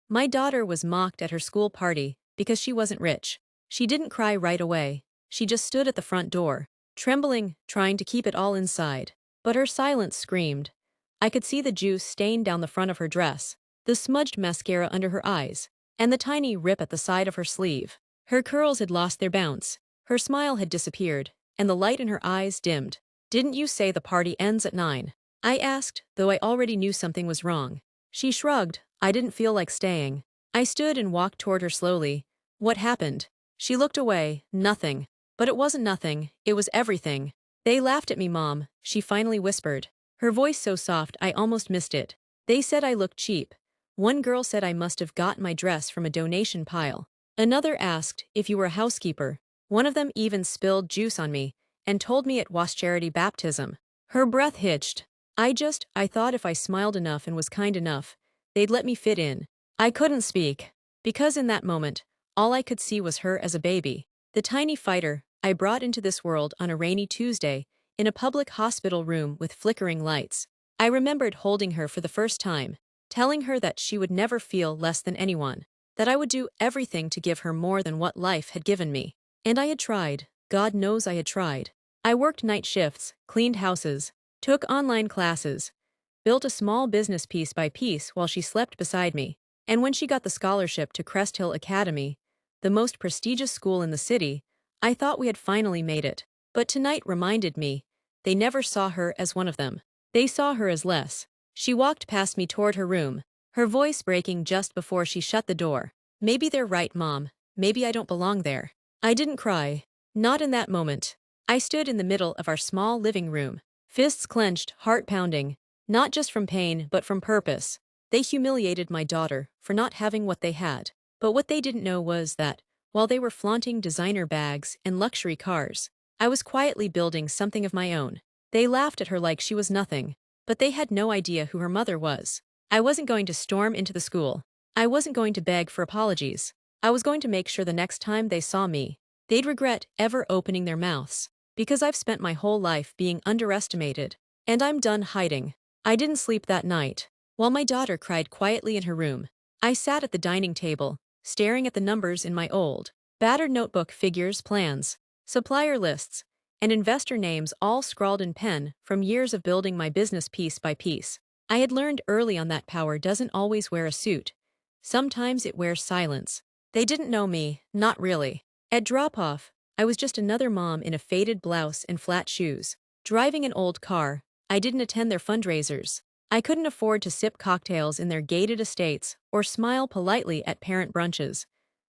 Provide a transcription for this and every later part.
My daughter was mocked at her school party because she wasn't rich. She didn't cry right away. She just stood at the front door, trembling, trying to keep it all inside. But her silence screamed. I could see the juice stain down the front of her dress, the smudged mascara under her eyes, and the tiny rip at the side of her sleeve. Her curls had lost their bounce. Her smile had disappeared, and the light in her eyes dimmed. "Didn't you say the party ends at 9?" I asked, though I already knew something was wrong. She shrugged. I didn't feel like staying. I stood and walked toward her slowly. "What happened?" She looked away. "Nothing." But it wasn't nothing, it was everything. "They laughed at me, Mom," she finally whispered. Her voice so soft I almost missed it. "They said I looked cheap. One girl said I must have gotten my dress from a donation pile. Another asked if you were a housekeeper. One of them even spilled juice on me and told me it was charity baptism." Her breath hitched. I thought if I smiled enough and was kind enough, they'd let me fit in. I couldn't speak, because in that moment, all I could see was her as a baby. The tiny fighter I brought into this world on a rainy Tuesday, in a public hospital room with flickering lights. I remembered holding her for the first time, telling her that she would never feel less than anyone, that I would do everything to give her more than what life had given me. And I had tried. God knows I had tried. I worked night shifts, cleaned houses, took online classes, built a small business piece by piece while she slept beside me. And when she got the scholarship to Crest Hill Academy, the most prestigious school in the city, I thought we had finally made it. But tonight reminded me, they never saw her as one of them. They saw her as less. She walked past me toward her room, her voice breaking just before she shut the door. "Maybe they're right, Mom. Maybe I don't belong there." I didn't cry. Not in that moment. I stood in the middle of our small living room, fists clenched, heart pounding, not just from pain but from purpose. They humiliated my daughter for not having what they had. But what they didn't know was that, while they were flaunting designer bags and luxury cars, I was quietly building something of my own. They laughed at her like she was nothing, but they had no idea who her mother was. I wasn't going to storm into the school. I wasn't going to beg for apologies. I was going to make sure the next time they saw me, they'd regret ever opening their mouths. Because I've spent my whole life being underestimated, and I'm done hiding. I didn't sleep that night. While my daughter cried quietly in her room, I sat at the dining table, staring at the numbers in my old, battered notebook, figures, plans, supplier lists, and investor names all scrawled in pen from years of building my business piece by piece. I had learned early on that power doesn't always wear a suit. Sometimes it wears silence. They didn't know me, not really. At drop-off, I was just another mom in a faded blouse and flat shoes, driving an old car. I didn't attend their fundraisers. I couldn't afford to sip cocktails in their gated estates or smile politely at parent brunches.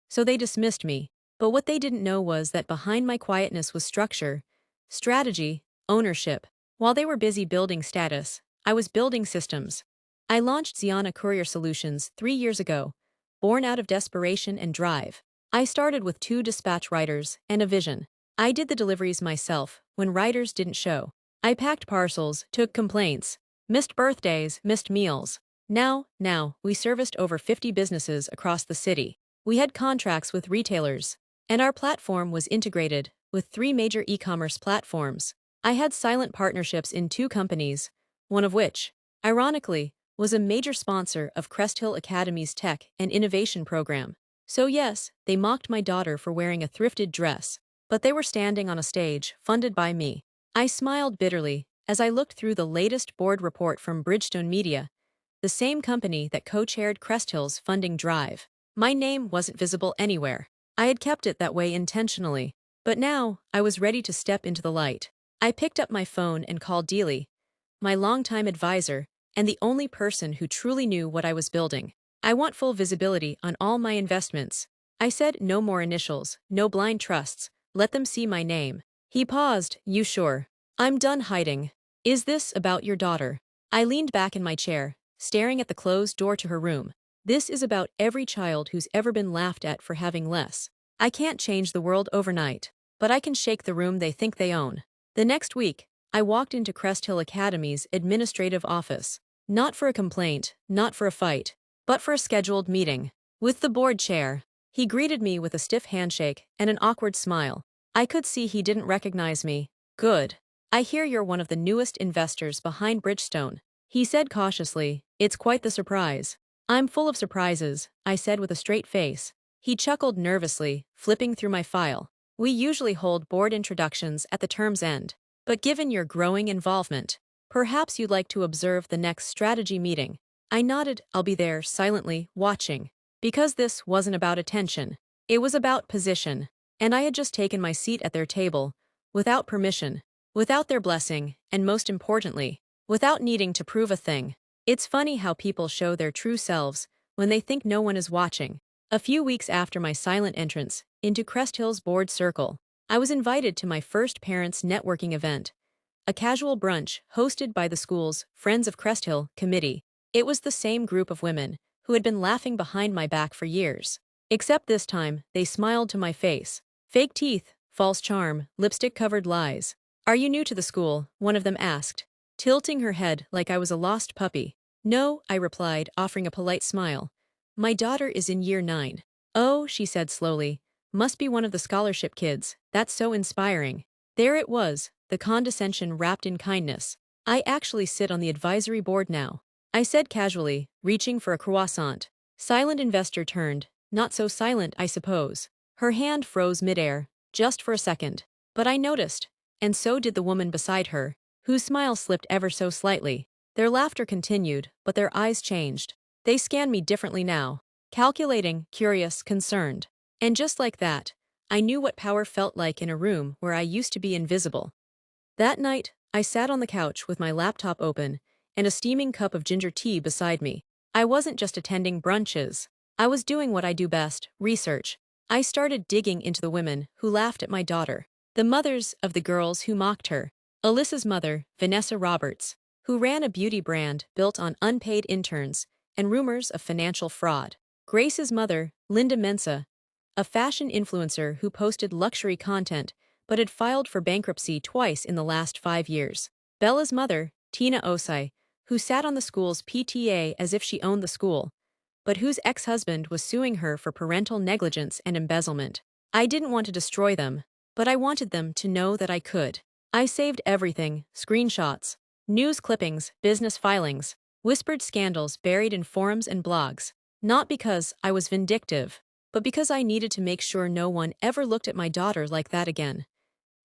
So they dismissed me. But what they didn't know was that behind my quietness was structure, strategy, ownership. While they were busy building status, I was building systems. I launched Ziana Courier Solutions 3 years ago, born out of desperation and drive. I started with 2 dispatch riders and a vision. I did the deliveries myself when riders didn't show. I packed parcels, took complaints, missed birthdays, missed meals. Now, we serviced over 50 businesses across the city. We had contracts with retailers, and our platform was integrated with 3 major e-commerce platforms. I had silent partnerships in 2 companies, one of which, ironically, was a major sponsor of Crest Hill Academy's tech and innovation program. So yes, they mocked my daughter for wearing a thrifted dress, but they were standing on a stage funded by me. I smiled bitterly as I looked through the latest board report from Bridgestone Media, the same company that co-chaired Crest Hill's funding drive. My name wasn't visible anywhere. I had kept it that way intentionally. But now, I was ready to step into the light. I picked up my phone and called Dealey, my longtime advisor, and the only person who truly knew what I was building. "I want full visibility on all my investments." I said. "No more initials, no blind trusts, let them see my name." He paused. "You sure?" "I'm done hiding." "Is this about your daughter?" I leaned back in my chair, staring at the closed door to her room. "This is about every child who's ever been laughed at for having less. I can't change the world overnight, but I can shake the room they think they own." The next week, I walked into Crest Hill Academy's administrative office, not for a complaint, not for a fight, but for a scheduled meeting with the board chair. He greeted me with a stiff handshake and an awkward smile. I could see he didn't recognize me. "Good. I hear you're one of the newest investors behind Bridgestone," he said cautiously. "It's quite the surprise." I'm full of surprises, I said with a straight face. He chuckled nervously, flipping through my file. We usually hold board introductions at the term's end. But given your growing involvement, perhaps you'd like to observe the next strategy meeting. I nodded. I'll be there, silently, watching. Because this wasn't about attention. It was about position. And I had just taken my seat at their table, without permission, without their blessing, and most importantly, without needing to prove a thing. It's funny how people show their true selves when they think no one is watching. A few weeks after my silent entrance into Crest Hill's board circle, I was invited to my first parents' networking event, a casual brunch hosted by the school's Friends of Crest Hill committee. It was the same group of women who had been laughing behind my back for years. Except this time, they smiled to my face. Fake teeth, false charm, lipstick-covered lies. Are you new to the school? One of them asked, tilting her head like I was a lost puppy. No, I replied, offering a polite smile. My daughter is in year 9. Oh, she said slowly. Must be one of the scholarship kids. That's so inspiring. There it was, the condescension wrapped in kindness. I actually sit on the advisory board now, I said casually, reaching for a croissant. Silent investor turned. Not so silent, I suppose. Her hand froze midair, just for a second. But I noticed, and so did the woman beside her, whose smile slipped ever so slightly. Their laughter continued, but their eyes changed. They scanned me differently now, calculating, curious, concerned. And just like that, I knew what power felt like in a room where I used to be invisible. That night, I sat on the couch with my laptop open and a steaming cup of ginger tea beside me. I wasn't just attending brunches. I was doing what I do best, research. I started digging into the women who laughed at my daughter, the mothers of the girls who mocked her. Alyssa's mother, Vanessa Roberts, who ran a beauty brand built on unpaid interns and rumors of financial fraud. Grace's mother, Linda Mensa, a fashion influencer who posted luxury content but had filed for bankruptcy twice in the last 5 years. Bella's mother, Tina Osai, who sat on the school's PTA as if she owned the school, but whose ex-husband was suing her for parental negligence and embezzlement. I didn't want to destroy them, but I wanted them to know that I could. I saved everything, screenshots, news clippings, business filings, whispered scandals buried in forums and blogs, not because I was vindictive, but because I needed to make sure no one ever looked at my daughter like that again.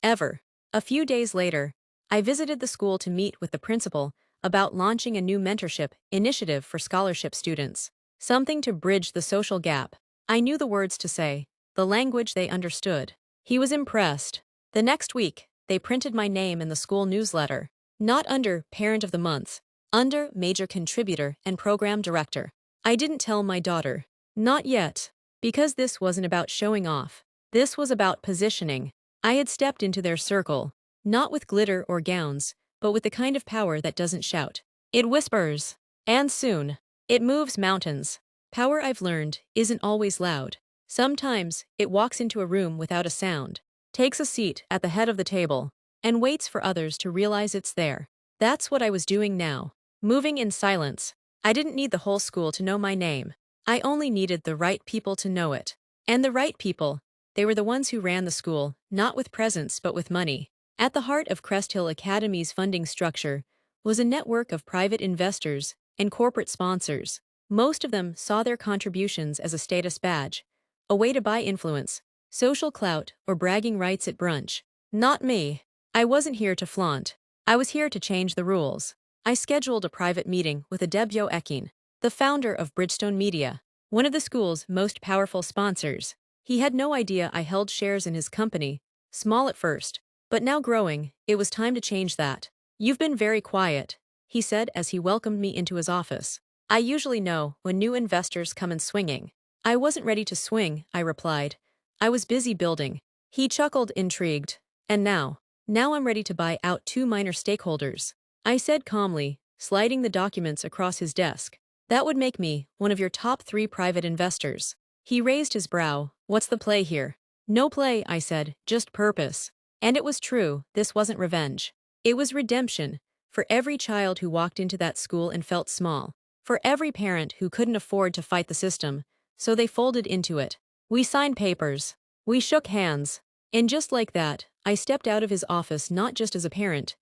Ever. A few days later, I visited the school to meet with the principal about launching a new mentorship initiative for scholarship students. Something to bridge the social gap. I knew the words to say, the language they understood. He was impressed. The next week, they printed my name in the school newsletter. Not under Parent of the Month, under Major Contributor and Program Director. I didn't tell my daughter. Not yet. Because this wasn't about showing off. This was about positioning. I had stepped into their circle, not with glitter or gowns, but with the kind of power that doesn't shout. It whispers. And soon, it moves mountains. Power, I've learned, isn't always loud. Sometimes, it walks into a room without a sound, takes a seat at the head of the table, and waits for others to realize it's there. That's what I was doing now. Moving in silence. I didn't need the whole school to know my name. I only needed the right people to know it. And the right people, they were the ones who ran the school, not with presence but with money. At the heart of Crest Hill Academy's funding structure was a network of private investors and corporate sponsors. Most of them saw their contributions as a status badge, a way to buy influence, social clout, or bragging rights at brunch. Not me. I wasn't here to flaunt. I was here to change the rules. I scheduled a private meeting with Adebyo Ekin, the founder of Bridgestone Media, one of the school's most powerful sponsors. He had no idea I held shares in his company, small at first, but now growing. It was time to change that. You've been very quiet, he said as he welcomed me into his office. I usually know when new investors come in swinging. I wasn't ready to swing, I replied. I was busy building. He chuckled, intrigued. And now I'm ready to buy out 2 minor stakeholders, I said calmly, sliding the documents across his desk. That would make me one of your top 3 private investors. He raised his brow. What's the play here? No play, I said, just purpose. And it was true, this wasn't revenge. It was redemption. For every child who walked into that school and felt small. For every parent who couldn't afford to fight the system, so they folded into it. We signed papers. We shook hands. And just like that, I stepped out of his office not just as a parent,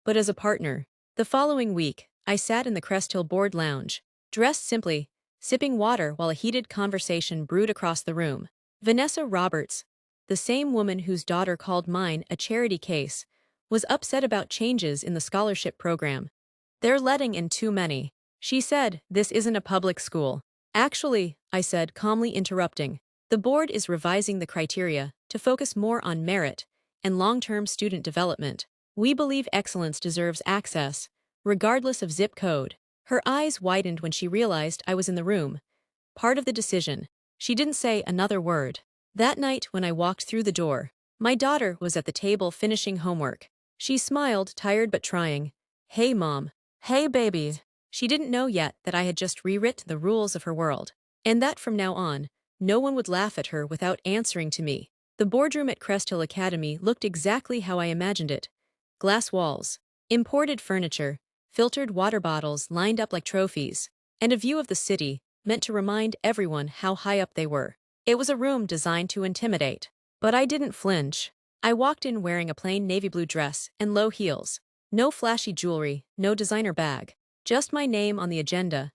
but as a partner. The following week, I sat in the Crest Hill Board Lounge, dressed simply, sipping water while a heated conversation brewed across the room. Vanessa Roberts, the same woman whose daughter called mine a charity case, was upset about changes in the scholarship program. They're letting in too many. She said, this isn't a public school. Actually, I said, calmly interrupting, the board is revising the criteria to focus more on merit and long-term student development. We believe excellence deserves access, regardless of zip code. Her eyes widened when she realized I was in the room, part of the decision. She didn't say another word. That night when I walked through the door, my daughter was at the table finishing homework. She smiled, tired but trying. Hey, Mom. Hey, baby. She didn't know yet that I had just rewritten the rules of her world, and that from now on, no one would laugh at her without answering to me. The boardroom at Crest Hill Academy looked exactly how I imagined it. Glass walls, imported furniture, filtered water bottles lined up like trophies, and a view of the city meant to remind everyone how high up they were. It was a room designed to intimidate. But I didn't flinch. I walked in wearing a plain navy blue dress and low heels. No flashy jewelry, no designer bag. Just my name on the agenda,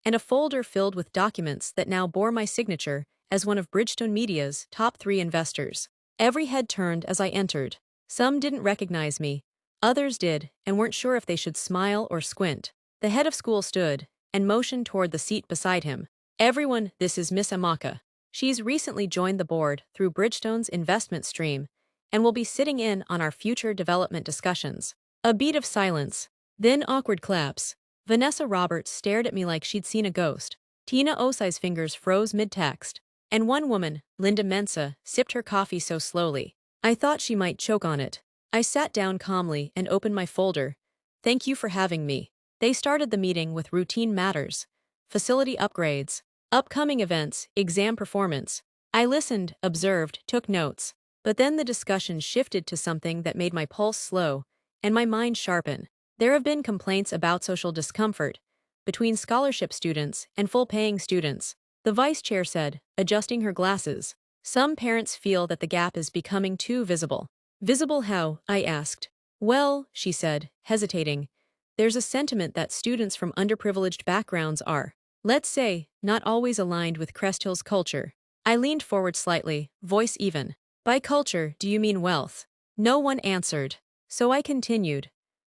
and a folder filled with documents that now bore my signature as one of Bridgestone Media's top 3 investors. Every head turned as I entered. Some didn't recognize me. Others did, and weren't sure if they should smile or squint. The head of school stood and motioned toward the seat beside him. Everyone, this is Miss Amaka. She's recently joined the board through Bridgestone's investment stream and will be sitting in on our future development discussions. A beat of silence, then awkward claps. Vanessa Roberts stared at me like she'd seen a ghost. Tina Osai's fingers froze mid-text, and one woman, Linda Mensa, sipped her coffee so slowly I thought she might choke on it. I sat down calmly and opened my folder. Thank you for having me. They started the meeting with routine matters, facility upgrades, upcoming events, exam performance. I listened, observed, took notes. But then the discussion shifted to something that made my pulse slow and my mind sharpen. There have been complaints about social discomfort between scholarship students and full-paying students, the vice chair said, adjusting her glasses. Some parents feel that the gap is becoming too visible. Visible how? I asked. Well, she said, hesitating, there's a sentiment that students from underprivileged backgrounds are, let's say, not always aligned with Crest Hill's culture. I leaned forward slightly, voice even. By culture, do you mean wealth? No one answered. So I continued.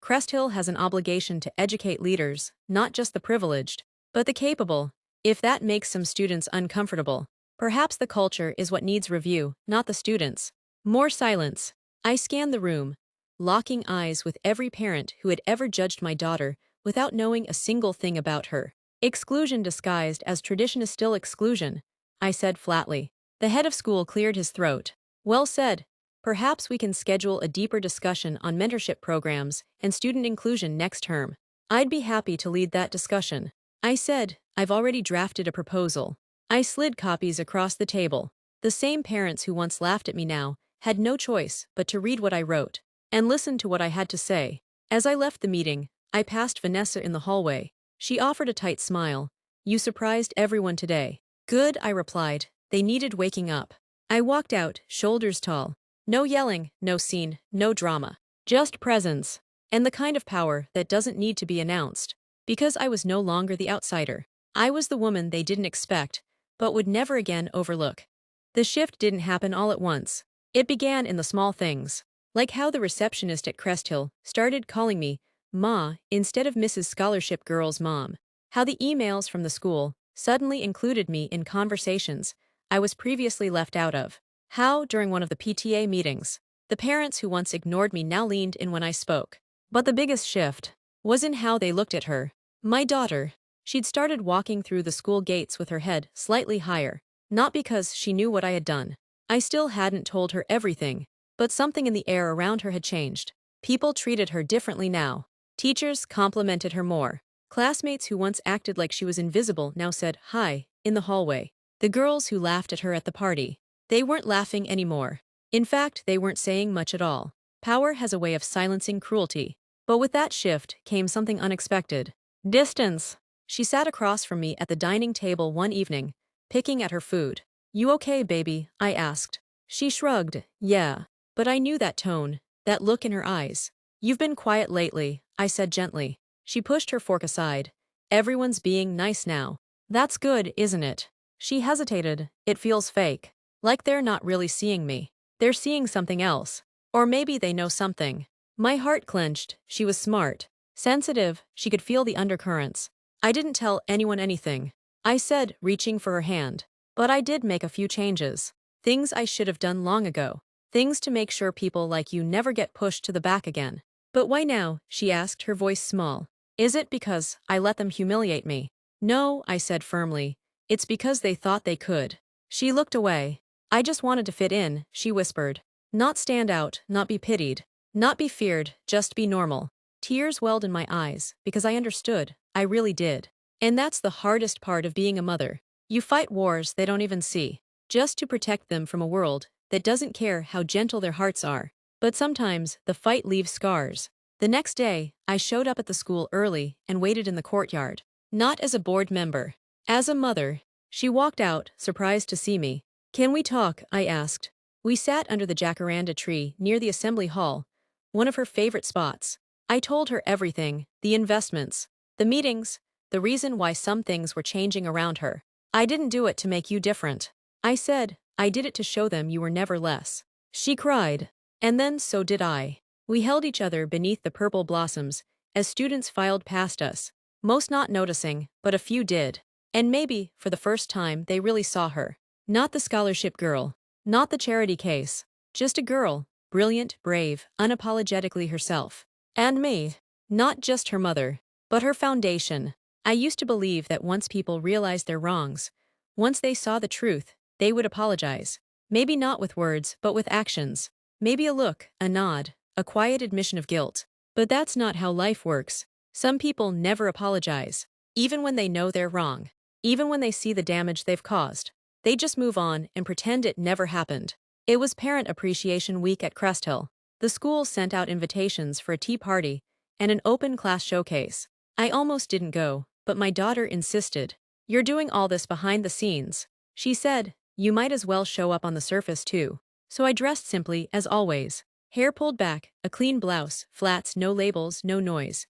Crest Hill has an obligation to educate leaders, not just the privileged, but the capable. If that makes some students uncomfortable, perhaps the culture is what needs review, not the students. More silence. I scanned the room, locking eyes with every parent who had ever judged my daughter without knowing a single thing about her. Exclusion disguised as tradition is still exclusion, I said flatly. The head of school cleared his throat. Well said. Perhaps we can schedule a deeper discussion on mentorship programs and student inclusion next term. I'd be happy to lead that discussion. I said, I've already drafted a proposal. I slid copies across the table. The same parents who once laughed at me now had no choice but to read what I wrote and listen to what I had to say. As I left the meeting, I passed Vanessa in the hallway. She offered a tight smile. You surprised everyone today. Good, I replied. They needed waking up. I walked out, shoulders tall. No yelling, no scene, no drama. Just presence. And the kind of power that doesn't need to be announced. Because I was no longer the outsider. I was the woman they didn't expect, but would never again overlook. The shift didn't happen all at once. It began in the small things. Like how the receptionist at Crest Hill started calling me Ma instead of Mrs. Scholarship Girl's mom. How the emails from the school suddenly included me in conversations I was previously left out of. How, during one of the PTA meetings, the parents who once ignored me now leaned in when I spoke. But the biggest shift was in how they looked at her. My daughter. She'd started walking through the school gates with her head slightly higher. Not because she knew what I had done. I still hadn't told her everything. But something in the air around her had changed. People treated her differently now. Teachers complimented her more. Classmates who once acted like she was invisible now said hi in the hallway. The girls who laughed at her at the party. They weren't laughing anymore. In fact, they weren't saying much at all. Power has a way of silencing cruelty. But with that shift came something unexpected. Distance. She sat across from me at the dining table one evening, picking at her food. You okay, baby? I asked. She shrugged. Yeah. But I knew that tone, that look in her eyes. You've been quiet lately, I said gently. She pushed her fork aside. Everyone's being nice now. That's good, isn't it? She hesitated. It feels fake. Like they're not really seeing me. They're seeing something else. Or maybe they know something. My heart clenched. She was smart. Sensitive, she could feel the undercurrents. I didn't tell anyone anything. I said, reaching for her hand. But I did make a few changes. Things I should have done long ago. Things to make sure people like you never get pushed to the back again. But why now? She asked, her voice small. Is it because I let them humiliate me? No, I said firmly. It's because they thought they could. She looked away. I just wanted to fit in, she whispered. Not stand out, not be pitied. Not be feared, just be normal. Tears welled in my eyes, because I understood. I really did. And that's the hardest part of being a mother. You fight wars they don't even see, just to protect them from a world that doesn't care how gentle their hearts are. But sometimes, the fight leaves scars. The next day, I showed up at the school early and waited in the courtyard. Not as a board member. As a mother. She walked out, surprised to see me. Can we talk? I asked. We sat under the jacaranda tree near the assembly hall, one of her favorite spots. I told her everything, the investments, the meetings, the reason why some things were changing around her. I didn't do it to make you different. I said, I did it to show them you were never less. She cried. And then so did I. We held each other beneath the purple blossoms as students filed past us, most not noticing, but a few did. And maybe, for the first time, they really saw her. Not the scholarship girl. Not the charity case. Just a girl, brilliant, brave, unapologetically herself. And me. Not just her mother, but her foundation. I used to believe that once people realized their wrongs, once they saw the truth, they would apologize. Maybe not with words, but with actions. Maybe a look, a nod, a quiet admission of guilt. But that's not how life works. Some people never apologize. Even when they know they're wrong. Even when they see the damage they've caused. They just move on and pretend it never happened. It was Parent Appreciation Week at Crest Hill. The school sent out invitations for a tea party and an open class showcase. I almost didn't go, but my daughter insisted. You're doing all this behind the scenes. She said, you might as well show up on the surface too. So I dressed simply, as always. Hair pulled back, a clean blouse, flats, no labels, no noise.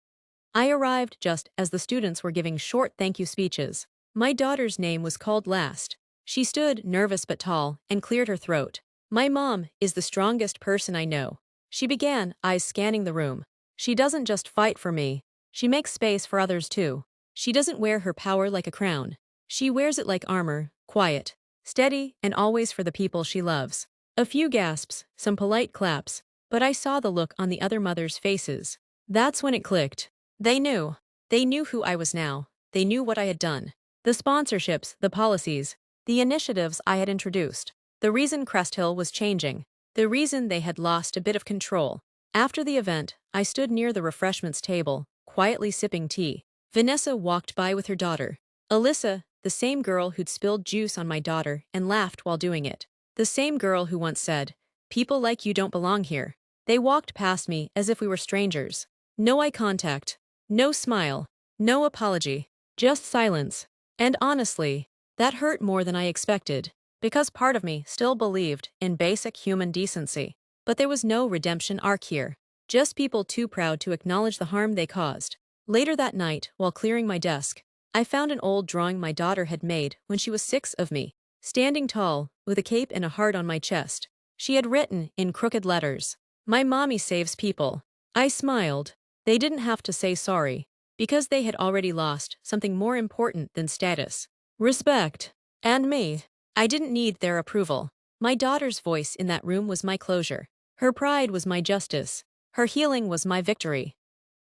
I arrived just as the students were giving short thank you speeches. My daughter's name was called last. She stood, nervous but tall, and cleared her throat. My mom is the strongest person I know. She began, eyes scanning the room. She doesn't just fight for me. She makes space for others too. She doesn't wear her power like a crown. She wears it like armor, quiet, steady, and always for the people she loves. A few gasps, some polite claps, but I saw the look on the other mothers' faces. That's when it clicked. They knew. They knew who I was now. They knew what I had done. The sponsorships, the policies, the initiatives I had introduced. The reason Crest Hill was changing. The reason they had lost a bit of control. After the event, I stood near the refreshments table, quietly sipping tea. Vanessa walked by with her daughter. Alyssa, the same girl who'd spilled juice on my daughter and laughed while doing it. The same girl who once said, people like you don't belong here. They walked past me as if we were strangers. No eye contact. No smile. No apology. Just silence. And honestly, that hurt more than I expected, because part of me still believed in basic human decency. But there was no redemption arc here. Just people too proud to acknowledge the harm they caused. Later that night, while clearing my desk, I found an old drawing my daughter had made when she was 6 of me, standing tall, with a cape and a heart on my chest. She had written, in crooked letters, "My mommy saves people." I smiled. They didn't have to say sorry, because they had already lost something more important than status. Respect. And me. I didn't need their approval. My daughter's voice in that room was my closure. Her pride was my justice. Her healing was my victory.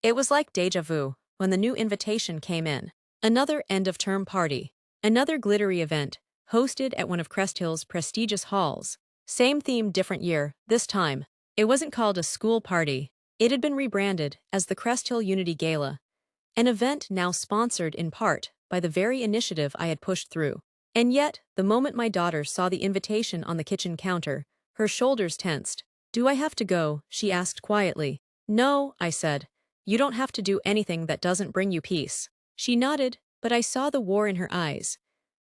It was like déjà vu when the new invitation came in. Another end-of-term party. Another glittery event, hosted at one of Crest Hill's prestigious halls. Same theme, different year, this time. It wasn't called a school party. It had been rebranded as the Crest Hill Unity Gala, an event now sponsored in part by the very initiative I had pushed through. And yet, the moment my daughter saw the invitation on the kitchen counter, her shoulders tensed. Do I have to go? She asked quietly. No, I said. You don't have to do anything that doesn't bring you peace. She nodded, but I saw the war in her eyes.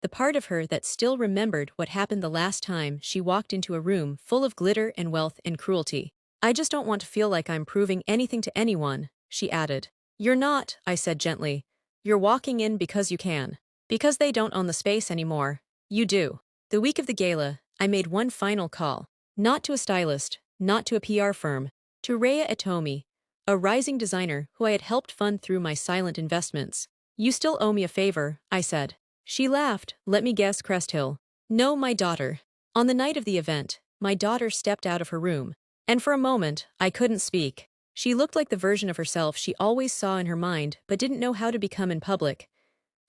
The part of her that still remembered what happened the last time she walked into a room full of glitter and wealth and cruelty. I just don't want to feel like I'm proving anything to anyone, she added. You're not, I said gently. You're walking in because you can. Because they don't own the space anymore. You do. The week of the gala, I made one final call. Not to a stylist, not to a PR firm, to Rhea Itomi, a rising designer who I had helped fund through my silent investments. You still owe me a favor, I said. She laughed. Let me guess, Crest Hill. No, my daughter. On the night of the event, my daughter stepped out of her room, and for a moment, I couldn't speak. She looked like the version of herself she always saw in her mind but didn't know how to become in public.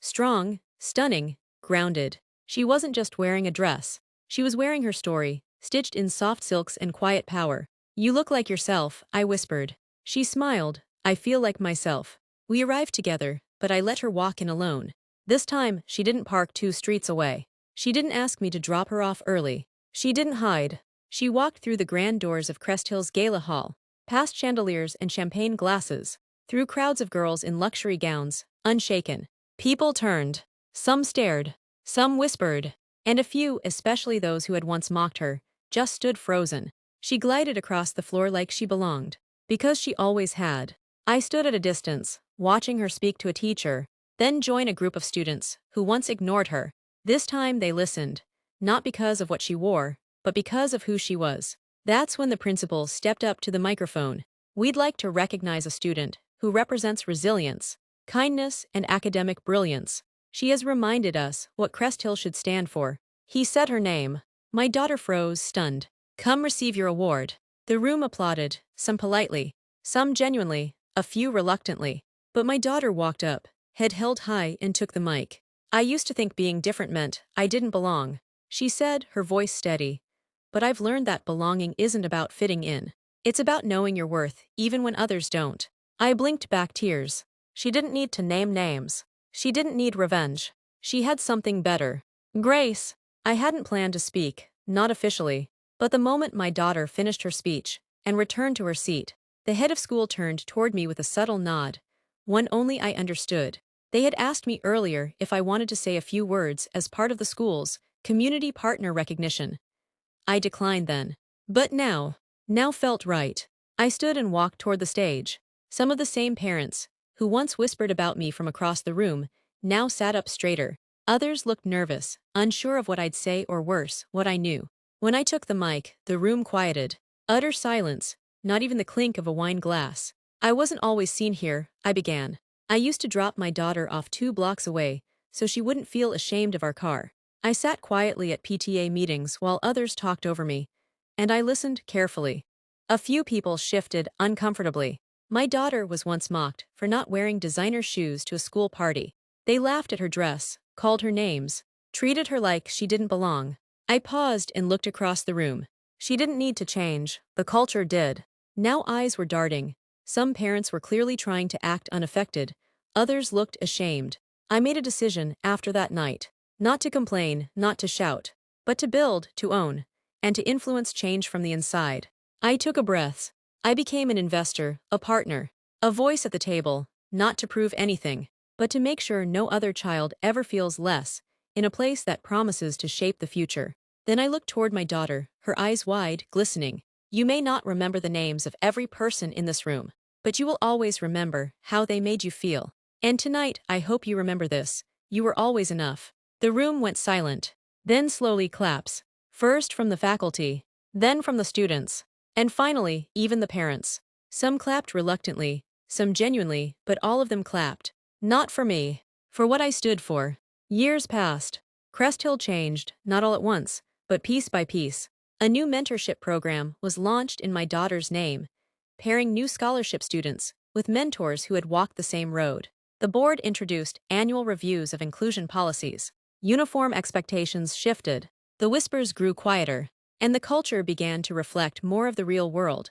Strong, stunning, grounded. She wasn't just wearing a dress. She was wearing her story, stitched in soft silks and quiet power. You look like yourself, I whispered. She smiled. I feel like myself. We arrived together, but I let her walk in alone. This time, she didn't park 2 streets away. She didn't ask me to drop her off early. She didn't hide. She walked through the grand doors of Crest Hill's gala hall, past chandeliers and champagne glasses, through crowds of girls in luxury gowns, unshaken. People turned. Some stared. Some whispered. And a few, especially those who had once mocked her, just stood frozen. She glided across the floor like she belonged. Because she always had. I stood at a distance, watching her speak to a teacher, then join a group of students who once ignored her. This time they listened, not because of what she wore, but because of who she was. That's when the principal stepped up to the microphone. We'd like to recognize a student who represents resilience, kindness, and academic brilliance. She has reminded us what Crest Hill should stand for. He said her name. My daughter froze, stunned. Come receive your award. The room applauded, some politely, some genuinely, a few reluctantly. But my daughter walked up, head held high, and took the mic. I used to think being different meant I didn't belong, she said, her voice steady. But I've learned that belonging isn't about fitting in. It's about knowing your worth, even when others don't. I blinked back tears. She didn't need to name names. She didn't need revenge. She had something better. Grace. I hadn't planned to speak, not officially. But the moment my daughter finished her speech and returned to her seat, the head of school turned toward me with a subtle nod, one only I understood. They had asked me earlier if I wanted to say a few words as part of the school's community partner recognition. I declined then. But now felt right. I stood and walked toward the stage. Some of the same parents, who once whispered about me from across the room, now sat up straighter. Others looked nervous, unsure of what I'd say or worse, what I knew. When I took the mic, the room quieted. Utter silence, not even the clink of a wine glass. I wasn't always seen here, I began. I used to drop my daughter off 2 blocks away, so she wouldn't feel ashamed of our car. I sat quietly at PTA meetings while others talked over me, and I listened carefully. A few people shifted uncomfortably. My daughter was once mocked for not wearing designer shoes to a school party. They laughed at her dress, called her names, treated her like she didn't belong. I paused and looked across the room. She didn't need to change, the culture did. Now eyes were darting. Some parents were clearly trying to act unaffected. Others looked ashamed. I made a decision after that night. Not to complain, not to shout, but to build, to own, and to influence change from the inside. I took a breath. I became an investor, a partner, a voice at the table, not to prove anything, but to make sure no other child ever feels less, in a place that promises to shape the future. Then I looked toward my daughter, her eyes wide, glistening. You may not remember the names of every person in this room, but you will always remember how they made you feel. And tonight, I hope you remember this. You were always enough. The room went silent. Then slowly claps. First from the faculty, then from the students, and finally, even the parents. Some clapped reluctantly, some genuinely, but all of them clapped. Not for me. For what I stood for. Years passed. Crest Hill changed, not all at once, but piece by piece. A new mentorship program was launched in my daughter's name, pairing new scholarship students with mentors who had walked the same road. The board introduced annual reviews of inclusion policies. Uniform expectations shifted. The whispers grew quieter, and the culture began to reflect more of the real world,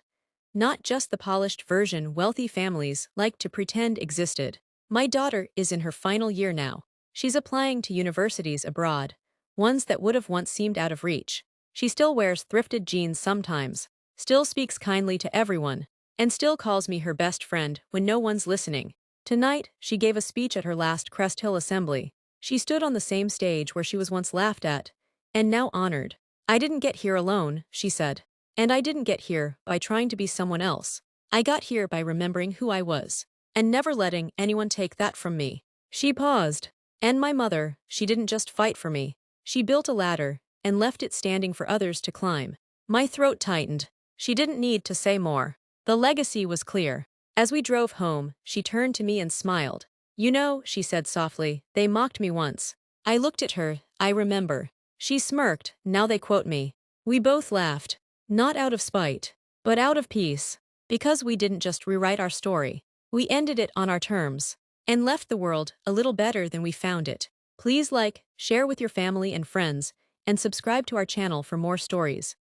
not just the polished version wealthy families like to pretend existed. My daughter is in her final year now. She's applying to universities abroad, ones that would have once seemed out of reach. She still wears thrifted jeans sometimes, still speaks kindly to everyone, and still calls me her best friend when no one's listening. Tonight, she gave a speech at her last Crest Hill assembly. She stood on the same stage where she was once laughed at, and now honored. I didn't get here alone, she said. And I didn't get here by trying to be someone else. I got here by remembering who I was, and never letting anyone take that from me. She paused. And my mother, she didn't just fight for me. She built a ladder and left it standing for others to climb. My throat tightened. She didn't need to say more. The legacy was clear. As we drove home, she turned to me and smiled. You know, she said softly, they mocked me once. I looked at her, I remember. She smirked, now they quote me. We both laughed. Not out of spite, but out of peace. Because we didn't just rewrite our story. We ended it on our terms. And left the world a little better than we found it. Please like, share with your family and friends, and subscribe to our channel for more stories.